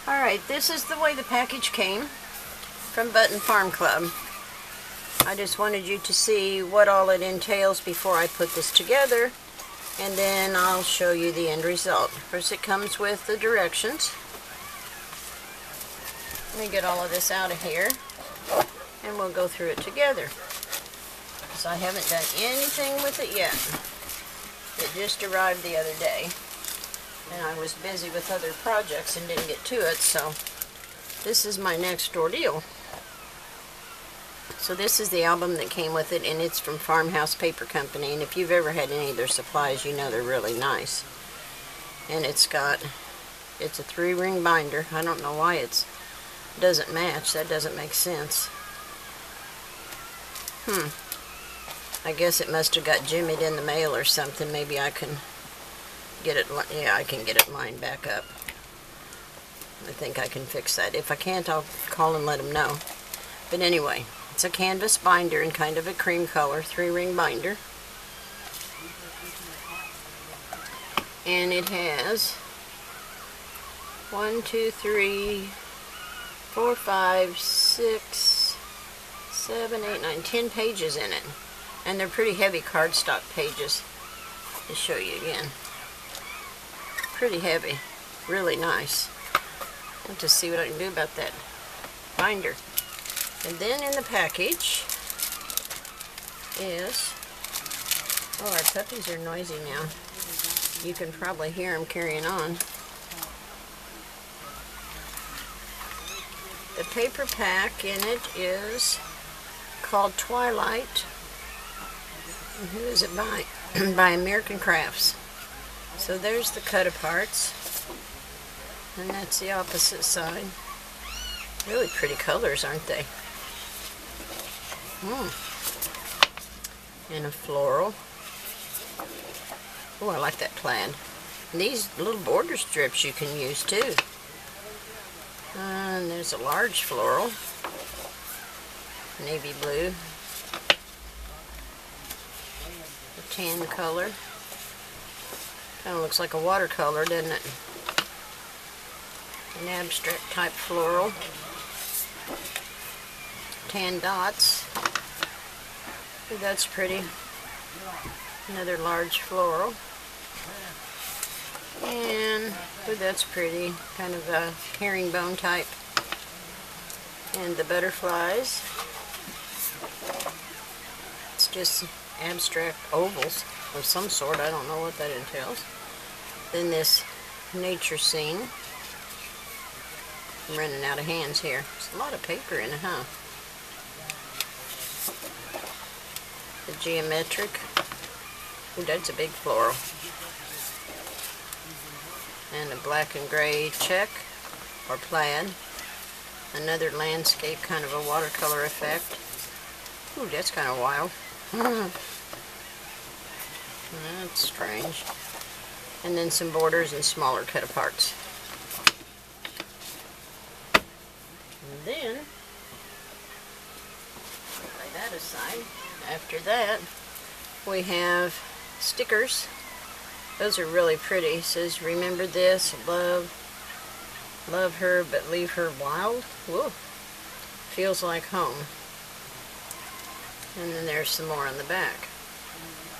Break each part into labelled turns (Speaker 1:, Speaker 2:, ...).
Speaker 1: Alright, this is the way the package came from Button Farm Club. I just wanted you to see what all it entails before I put this together, and then I'll show you the end result. First it comes with the directions. Let me get all of this out of here and we'll go through it together, because I haven't done anything with it yet. It just arrived the other day and I was busy with other projects and didn't get to it, so this is my next ordeal. So this is the album that came with it, and it's from Farmhouse Paper Company, and if you've ever had any of their supplies, you know they're really nice. And it's a 3-ring binder. I don't know why it doesn't match. That doesn't make sense. I guess it must have got jimmied in the mail or something. Maybe I can get it, yeah, I can get it lined back up. I think I can fix that. If I can't, I'll call and let them know. But anyway, it's a canvas binder in kind of a cream color, 3-ring binder. And it has 1, 2, 3, 4, 5, 6, 7, 8, 9, 10 pages in it. And they're pretty heavy cardstock pages. I'll show you again. Pretty heavy. Really nice. I'll just see what I can do about that binder. And then in the package is, oh, our puppies are noisy now. You can probably hear them carrying on. The paper pack in it is called Twilight. And who is it by? By American Crafts. So there's the cut-aparts. And that's the opposite side. Really pretty colors, aren't they? And a floral. Oh, I like that plaid. And these little border strips you can use too. And there's a large floral. Navy blue. A tan color. Kind of looks like a watercolor, doesn't it? An abstract type floral. Tan dots. Ooh, that's pretty. Another large floral. And, ooh, that's pretty. Kind of a herringbone type. And the butterflies. It's just abstract ovals of some sort. I don't know what that entails. Then this nature scene. I'm running out of hands here. There's a lot of paper in it, huh? The geometric. Ooh, that's a big floral. And a black and gray check or plaid. Another landscape, kind of a watercolor effect. Ooh, that's kind of wild. That's strange. And then some borders and smaller cut-aparts. And then, lay that aside. After that, we have stickers. Those are really pretty. It says, remember this, love her, but leave her wild. Whoa. Feels like home. And then there's some more on the back.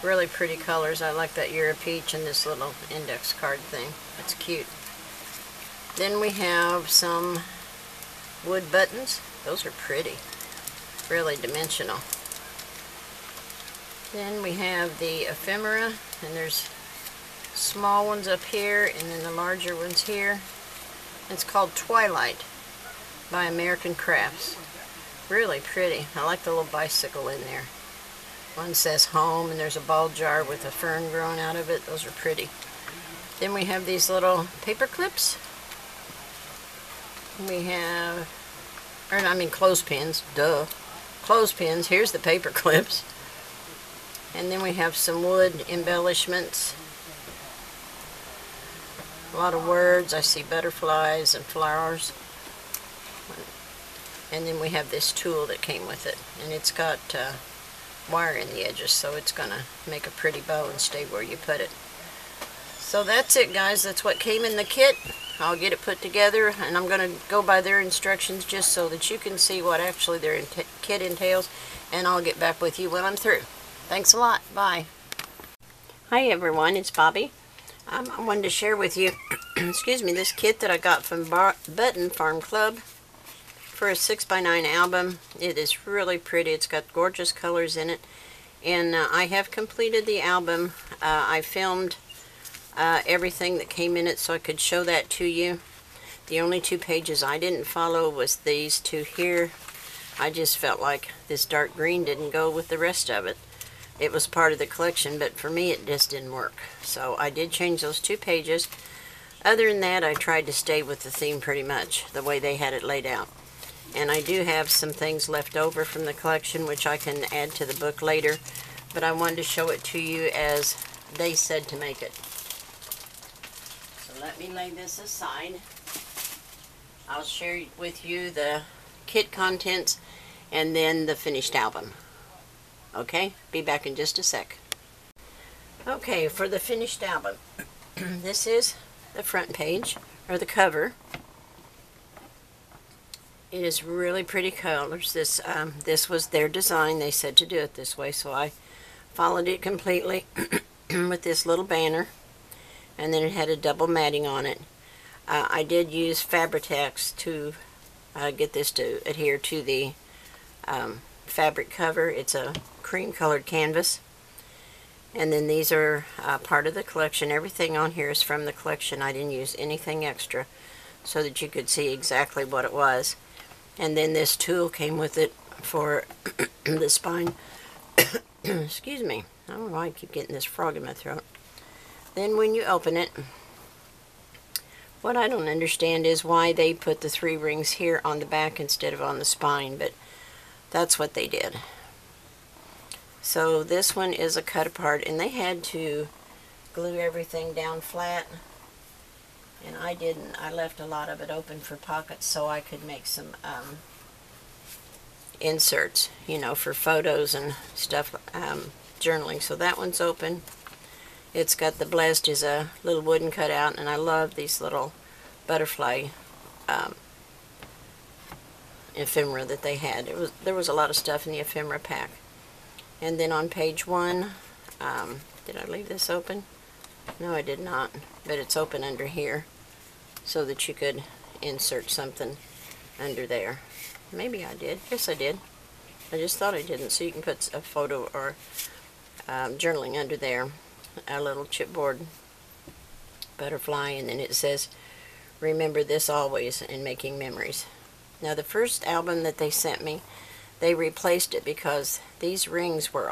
Speaker 1: Really pretty colors. I like that Euro Peach and this little index card thing. It's cute. Then we have some wood buttons. Those are pretty. Really dimensional. Then we have the ephemera, and there's small ones up here and then the larger ones here. It's called Twilight by American Crafts. Really pretty. I like the little bicycle in there. One says home, and there's a ball jar with a fern growing out of it. Those are pretty. Then we have these little paper clips. We have, clothespins, duh. Clothespins. Here's the paper clips. And then we have some wood embellishments. A lot of words. I see butterflies and flowers. And then we have this tool that came with it. And it's got wire in the edges, so it's going to make a pretty bow and stay where you put it. So that's it, guys. That's what came in the kit. I'll get it put together, and I'm going to go by their instructions just so that you can see what actually their kit entails, and I'll get back with you when I'm through. Thanks a lot. Bye. Hi everyone, it's Bobbie. I wanted to share with you excuse me, this kit that I got from Button Farm Club for a 6x9 album. It is really pretty. It's got gorgeous colors in it, and I have completed the album. I filmed everything that came in it so I could show that to you. The only 2 pages I didn't follow was these 2 here. I just felt like this dark green didn't go with the rest of it. It was part of the collection, but for me it just didn't work. So I did change those 2 pages. Other than that, I tried to stay with the theme pretty much, the way they had it laid out. And I do have some things left over from the collection which I can add to the book later, but I wanted to show it to you as they said to make it. So let me lay this aside. I'll share with you the kit contents and then the finished album. Okay, be back in just a sec. Okay, for the finished album, this is the front page, or the cover. It is really pretty colors. This was their design. They said to do it this way, so I followed it completely with this little banner, and then it had a double matting on it. I did use Fabri-Tac to get this to adhere to the fabric cover. It's a cream colored canvas, and then these are part of the collection. Everything on here is from the collection. I didn't use anything extra so that you could see exactly what it was. And then this tool came with it for the spine. Excuse me, I don't know why I keep getting this frog in my throat. Then when you open it, what I don't understand is why they put the 3 rings here on the back instead of on the spine, but that's what they did. So this one is a cut apart, and they had to glue everything down flat, and I didn't. I left a lot of it open for pockets so I could make some inserts, you know, for photos and stuff, journaling. So that one's open. It's got the blessed is a little wooden cutout, and I love these little butterfly ephemera that they had. There was a lot of stuff in the ephemera pack. And then on page 1, did I leave this open? No, I did not, but it's open under here so that you could insert something under there. Maybe I did. Yes, I did. I just thought I didn't. So you can put a photo or journaling under there. A little chipboard butterfly, and then it says, "Remember this always in making memories." Now the first album that they sent me, they replaced it because these rings were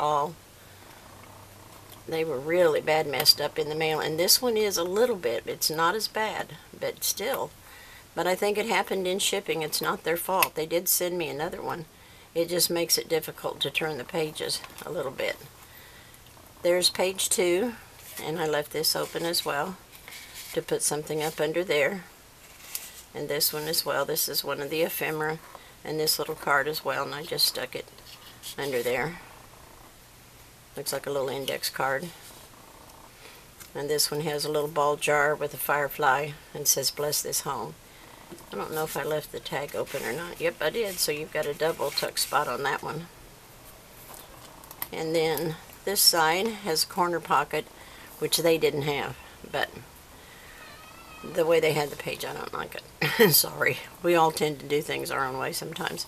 Speaker 1: they were really bad messed up in the mail, and this one is a little bit. It's not as bad, but still. But I think it happened in shipping. It's not their fault. They did send me another one. It just makes it difficult to turn the pages a little bit. There's page 2, and I left this open as well to put something up under there. And this one as well. This is one of the ephemera, and this little card as well, and I just stuck it under there. Looks like a little index card. And this one has a little ball jar with a firefly and says, "Bless this home." I don't know if I left the tag open or not. Yep, I did, so you've got a double tuck spot on that one. And then this side has a corner pocket, which they didn't have, but the way they had the page, I don't like it. Sorry, we all tend to do things our own way sometimes.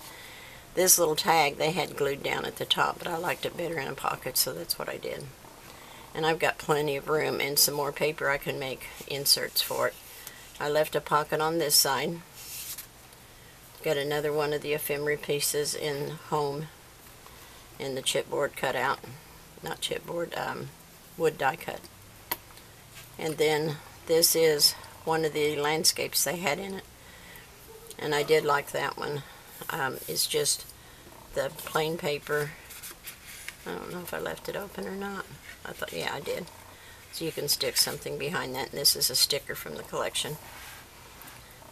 Speaker 1: This little tag they had glued down at the top, but I liked it better in a pocket, so that's what I did. And I've got plenty of room and some more paper I can make inserts for it. I left a pocket on this side. Got another one of the ephemera pieces in home in the chipboard cutout. Not chipboard, wood die cut. And then this is one of the landscapes they had in it, and I did like that one. It's just the plain paper. I don't know if I left it open or not. I thought, yeah, I did. So you can stick something behind that, and this is a sticker from the collection.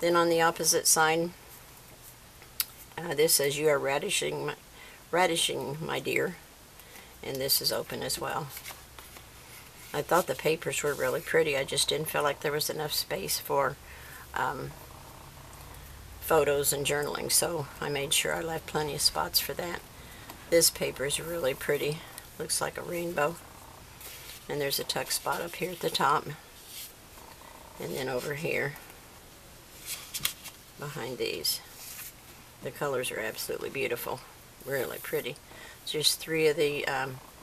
Speaker 1: Then on the opposite side, this says, "You are radishing, my dear," and this is open as well. I thought the papers were really pretty. I just didn't feel like there was enough space for photos and journaling, so I made sure I left plenty of spots for that. This paper is really pretty. Looks like a rainbow. And there's a tuck spot up here at the top. And then over here, behind these. The colors are absolutely beautiful. Really pretty. Just 3 of the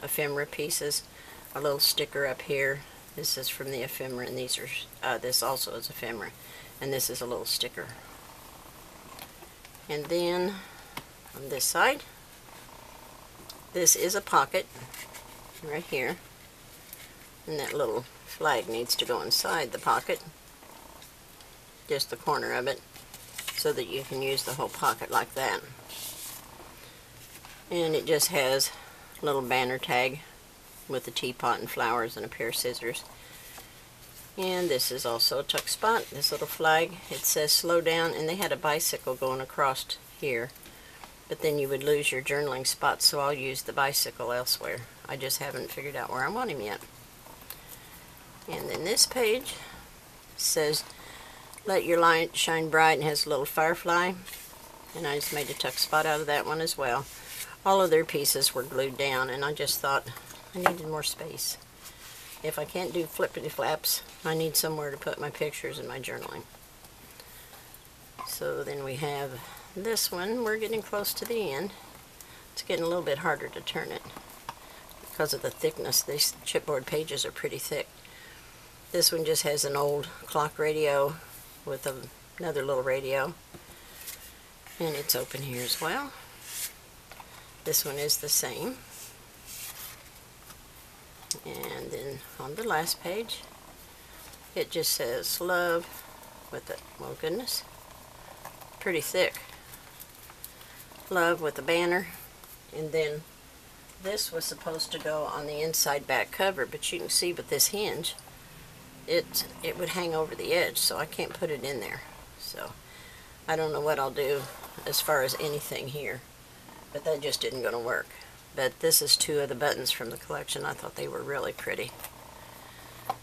Speaker 1: ephemera pieces. A little sticker up here. This is from the ephemera, and these are, this also is ephemera. And this is a little sticker. And then, on this side, this is a pocket, right here. And that little flag needs to go inside the pocket. Just the corner of it, so that you can use the whole pocket like that. And it just has a little banner tag with a teapot and flowers and a pair of scissors. And this is also a tuck spot, this little flag. It says slow down, and they had a bicycle going across here. But then you would lose your journaling spot, so I'll use the bicycle elsewhere. I just haven't figured out where I want him yet. And then this page says, let your light shine bright, and has a little firefly. And I just made a tuck spot out of that one as well. All of their pieces were glued down, and I just thought I needed more space. If I can't do flippity flaps, I need somewhere to put my pictures and my journaling. So then we have this one. We're getting close to the end. It's getting a little bit harder to turn it because of the thickness. These chipboard pages are pretty thick. This one just has an old clock radio with another little radio, and it's open here as well. This one is the same. And then on the last page, it just says love with the, oh goodness, pretty thick. Love with a banner. And then this was supposed to go on the inside back cover, but you can see with this hinge, it would hang over the edge, so I can't put it in there. So I don't know what I'll do as far as anything here, but that just isn't going to work. But this is 2 of the buttons from the collection. I thought they were really pretty.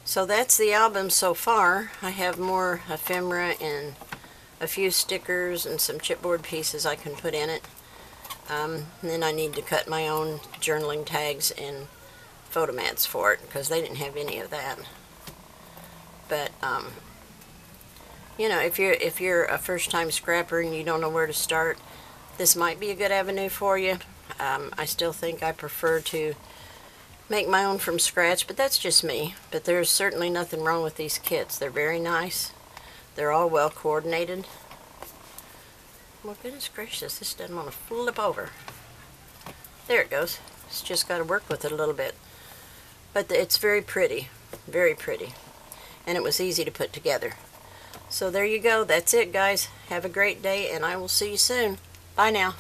Speaker 1: So that's the album so far. I have more ephemera and a few stickers and some chipboard pieces I can put in it. And then I need to cut my own journaling tags and photo mats for it, because they didn't have any of that. But you know, if you're a first-time scrapper and you don't know where to start, this might be a good avenue for you. I still think I prefer to make my own from scratch, but that's just me. But there's certainly nothing wrong with these kits. They're very nice. They're all well coordinated. Well, goodness gracious, this doesn't want to flip over. There it goes. It's just got to work with it a little bit. But it's very pretty. Very pretty. And it was easy to put together. So there you go. That's it, guys. Have a great day, and I will see you soon. Bye now.